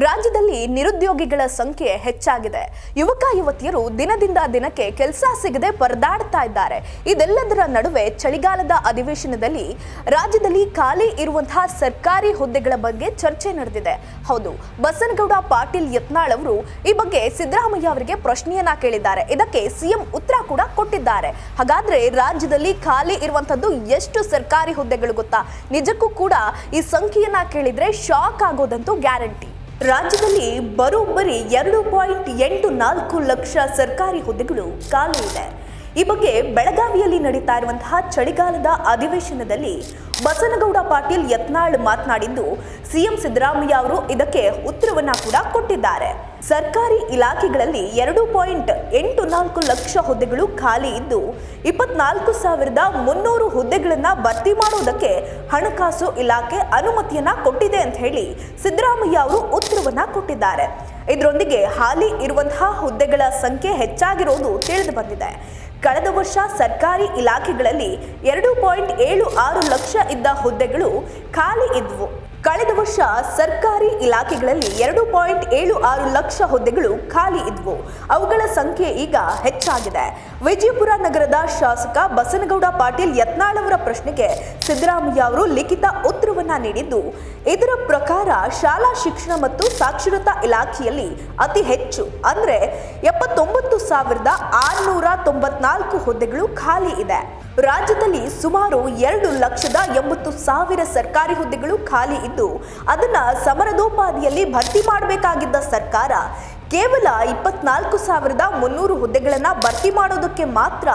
ರಾಜ್ಯದಲ್ಲಿ ನಿರುದ್ಯೋಗಿಗಳ ಸಂಖ್ಯೆ ಹೆಚ್ಚಾಗಿದೆ. ಯುವಕ ಯುವತಿಯರು ದಿನದಿಂದ ದಿನಕ್ಕೆ ಕೆಲಸ ಸಿಗದೆ ಪರದಾಡ್ತಾ ಇದ್ದಾರೆ. ಇದೆಲ್ಲದರ ನಡುವೆ ಚಳಿಗಾಲದ ಅಧಿವೇಶನದಲ್ಲಿ ರಾಜ್ಯದಲ್ಲಿ ಖಾಲಿ ಇರುವಂತಹ ಸರ್ಕಾರಿ ಹುದ್ದೆಗಳ ಬಗ್ಗೆ ಚರ್ಚೆ ನಡೆದಿದೆ. ಹೌದು, ಬಸನಗೌಡ ಪಾಟೀಲ್ ಯತ್ನಾಳ್ ಅವರು ಈ ಬಗ್ಗೆ ಸಿದ್ದರಾಮಯ್ಯ ಅವರಿಗೆ ಪ್ರಶ್ನೆಯನ್ನ ಕೇಳಿದ್ದಾರೆ. ಇದಕ್ಕೆ ಸಿಎಂ ಉತ್ತರ ಕೂಡ ಕೊಟ್ಟಿದ್ದಾರೆ. ಹಾಗಾದ್ರೆ ರಾಜ್ಯದಲ್ಲಿ ಖಾಲಿ ಇರುವಂತದ್ದು ಎಷ್ಟು ಸರ್ಕಾರಿ ಹುದ್ದೆಗಳು ಗೊತ್ತಾ? ನಿಜಕ್ಕೂ ಕೂಡ ಈ ಸಂಖ್ಯೆಯನ್ನ ಕೇಳಿದ್ರೆ ಶಾಕ್ ಆಗೋದಂತೂ ಗ್ಯಾರಂಟಿ. ರಾಜ್ಯದಲ್ಲಿ ಬರೋಬ್ಬರಿ 2.84 ಲಕ್ಷ ಸರ್ಕಾರಿ ಹುದ್ದೆಗಳು ಖಾಲಿ ಇದೆ. ಈ ಬಗ್ಗೆ ಬೆಳಗಾವಿಯಲ್ಲಿ ನಡೀತಾ ಇರುವಂತಹ ಚಳಿಗಾಲದ ಅಧಿವೇಶನದಲ್ಲಿ ಬಸನಗೌಡ ಪಾಟೀಲ್ ಯತ್ನಾಳ್ ಮಾತನಾಡಿದ್ದು, ಸಿಎಂ ಸಿದ್ದರಾಮಯ್ಯ ಅವರು ಇದಕ್ಕೆ ಉತ್ತರವನ್ನ ಕೂಡ ಕೊಟ್ಟಿದ್ದಾರೆ. ಸರ್ಕಾರಿ ಇಲಾಖೆಗಳಲ್ಲಿ 2.84 ಲಕ್ಷ ಹುದ್ದೆಗಳು ಖಾಲಿ ಇದ್ದು 24,300 ಹುದ್ದೆಗಳನ್ನ ಭರ್ತಿ ಮಾಡೋದಕ್ಕೆ ಹಣಕಾಸು ಇಲಾಖೆ ಅನುಮತಿಯನ್ನ ಕೊಟ್ಟಿದೆ ಅಂತ ಹೇಳಿ ಸಿದ್ದರಾಮಯ್ಯ ಅವರು ಉತ್ತರವನ್ನ ಕೊಟ್ಟಿದ್ದಾರೆ. ಇದರೊಂದಿಗೆ ಹಾಲಿ ಇರುವಂತಹ ಹುದ್ದೆಗಳ ಸಂಖ್ಯೆ ಹೆಚ್ಚಾಗಿರೋದು ತಿಳಿದು ಬಂದಿದೆ. ಕಳೆದ ವರ್ಷ ಸರ್ಕಾರಿ ಇಲಾಖೆಗಳಲ್ಲಿ 2.76 ಲಕ್ಷ ಇದ್ದ ಹುದ್ದೆಗಳು ಖಾಲಿ ಇದ್ವು. ಕಳೆದ ವರ್ಷ ಸರ್ಕಾರಿ ಇಲಾಖೆಗಳಲ್ಲಿ 2.76 ಲಕ್ಷ ಹುದ್ದೆಗಳು ಖಾಲಿ ಇದ್ವು. ಅವುಗಳ ಸಂಖ್ಯೆ ಈಗ ಹೆಚ್ಚಾಗಿದೆ. ವಿಜಯಪುರ ನಗರದ ಶಾಸಕ ಬಸನಗೌಡ ಪಾಟೀಲ್ ಯತ್ನಾಳ್ ಅವರ ಪ್ರಶ್ನೆಗೆ ಸಿದ್ದರಾಮಯ್ಯ ಅವರು ಲಿಖಿತ ಉತ್ತರವನ್ನ ನೀಡಿದ್ದು, ಇದರ ಪ್ರಕಾರ ಶಾಲಾ ಶಿಕ್ಷಣ ಮತ್ತು ಸಾಕ್ಷರತಾ ಇಲಾಖೆಯಲ್ಲಿ ಅತಿ ಹೆಚ್ಚು ಅಂದ್ರೆ 79,694 ಹುದ್ದೆಗಳು ಖಾಲಿ ಇದೆ. ರಾಜ್ಯದಲ್ಲಿ ಸುಮಾರು 2,80,000 ಸರ್ಕಾರಿ ಹುದ್ದೆಗಳು ಖಾಲಿ ಇದ್ದು ಅದನ್ನ ಸಮರದೋಪಾದಿಯಲ್ಲಿ ಭರ್ತಿ ಮಾಡಬೇಕಾಗಿದ್ದ ಸರ್ಕಾರ ಕೇವಲ 24,300 ಹುದ್ದೆಗಳನ್ನ ಭರ್ತಿ ಮಾಡೋದಕ್ಕೆ ಮಾತ್ರ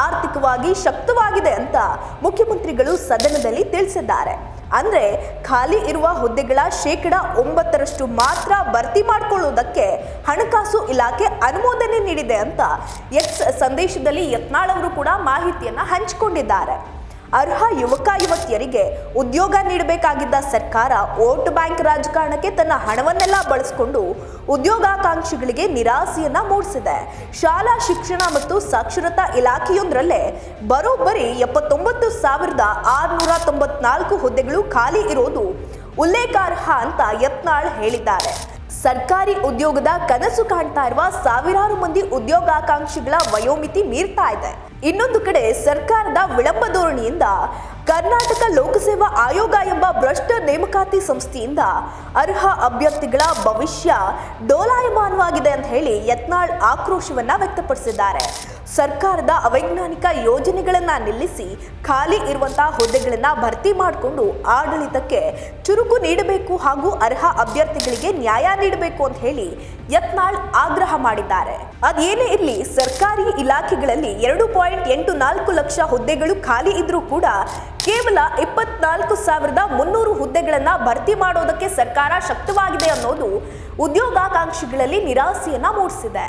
ಆರ್ಥಿಕವಾಗಿ ಶಕ್ತವಾಗಿದೆ ಅಂತ ಮುಖ್ಯಮಂತ್ರಿಗಳು ಸದನದಲ್ಲಿ ತಿಳಿಸಿದ್ದಾರೆ. ಅಂದ್ರೆ ಖಾಲಿ ಇರುವ ಹುದ್ದೆಗಳ 9% ಮಾತ್ರ ಭರ್ತಿ ಮಾಡಿಕೊಳ್ಳುವುದಕ್ಕೆ ಹಣಕಾಸು ಇಲಾಖೆ ಅನುಮೋದನೆ ನೀಡಿದೆ ಅಂತ ಎಕ್ಸ್ ಸಂದೇಶದಲ್ಲಿ ಯತ್ನಾಳ್ ಅವರು ಕೂಡ ಮಾಹಿತಿಯನ್ನ ಹಂಚಿಕೊಂಡಿದ್ದಾರೆ. ಅರ್ಹ ಯುವಕ ಯುವತಿಯರಿಗೆ ಉದ್ಯೋಗ ನೀಡಬೇಕಾಗಿದ್ದ ಸರ್ಕಾರ ವೋಟ್ ಬ್ಯಾಂಕ್ ರಾಜಕಾರಣಕ್ಕೆ ತನ್ನ ಹಣವನ್ನೆಲ್ಲ ಬಳಸಿಕೊಂಡು ಉದ್ಯೋಗಾಕಾಂಕ್ಷಿಗಳಿಗೆ ನಿರಾಸೆಯನ್ನ ಮೂಡಿಸಿದೆ. ಶಾಲಾ ಶಿಕ್ಷಣ ಮತ್ತು ಸಾಕ್ಷರತಾ ಇಲಾಖೆಯೊಂದರಲ್ಲೇ ಬರೋಬ್ಬರಿ 79,694 ಹುದ್ದೆಗಳು ಖಾಲಿ ಇರೋದು ಉಲ್ಲೇಖಾರ್ಹ ಅಂತ ಯತ್ನಾಳ್ ಹೇಳಿದ್ದಾರೆ. ಸರ್ಕಾರಿ ಉದ್ಯೋಗದ ಕನಸು ಕಾಣ್ತಾ ಇರುವ ಸಾವಿರಾರು ಮಂದಿ ಉದ್ಯೋಗಾಕಾಂಕ್ಷಿಗಳ ವಯೋಮಿತಿ ಮೀರ್ತಾ ಇದೆ. ಇನ್ನೊಂದು ಕಡೆ ಸರ್ಕಾರದ ವಿಳಂಬ ಧೋರಣೆಯಿಂದ ಕರ್ನಾಟಕ ಲೋಕಸೇವಾ ಆಯೋಗ ಎಂಬ ಭ್ರಷ್ಟ ನೇಮಕಾತಿ ಸಂಸ್ಥೆಯಿಂದ ಅರ್ಹ ಅಭ್ಯರ್ಥಿಗಳ ಭವಿಷ್ಯ ಡೋಲಾಯಮಾನವಾಗಿದೆ ಅಂತ ಹೇಳಿ ಯತ್ನಾಳ್ ಆಕ್ರೋಶವನ್ನ ವ್ಯಕ್ತಪಡಿಸಿದ್ದಾರೆ. ಸರ್ಕಾರದ ಅವೈಜ್ಞಾನಿಕ ಯೋಜನೆಗಳನ್ನ ನಿಲ್ಲಿಸಿ ಖಾಲಿ ಇರುವಂತಹ ಹುದ್ದೆಗಳನ್ನ ಭರ್ತಿ ಮಾಡಿಕೊಂಡು ಆಡಳಿತಕ್ಕೆ ಚುರುಕು ನೀಡಬೇಕು ಹಾಗೂ ಅರ್ಹ ಅಭ್ಯರ್ಥಿಗಳಿಗೆ ನ್ಯಾಯ ನೀಡಬೇಕು ಅಂತ ಹೇಳಿ ಯತ್ನಾಳ್ ಆಗ್ರಹ ಮಾಡಿದ್ದಾರೆ. ಅದೇನೇ ಇರಲಿ, ಸರ್ಕಾರಿ ಇಲಾಖೆಗಳಲ್ಲಿ 2.84 ಲಕ್ಷ ಹುದ್ದೆಗಳು ಖಾಲಿ ಇದ್ರೂ ಕೂಡ ಕೇವಲ 24,300 ಹುದ್ದೆಗಳನ್ನ ಭರ್ತಿ ಮಾಡೋದಕ್ಕೆ ಸರ್ಕಾರ ಶಕ್ತವಾಗಿದೆ ಅನ್ನೋದು ಉದ್ಯೋಗಾಕಾಂಕ್ಷಿಗಳಲ್ಲಿ ನಿರಾಸೆಯನ್ನ ಮೂಡಿಸಿದೆ.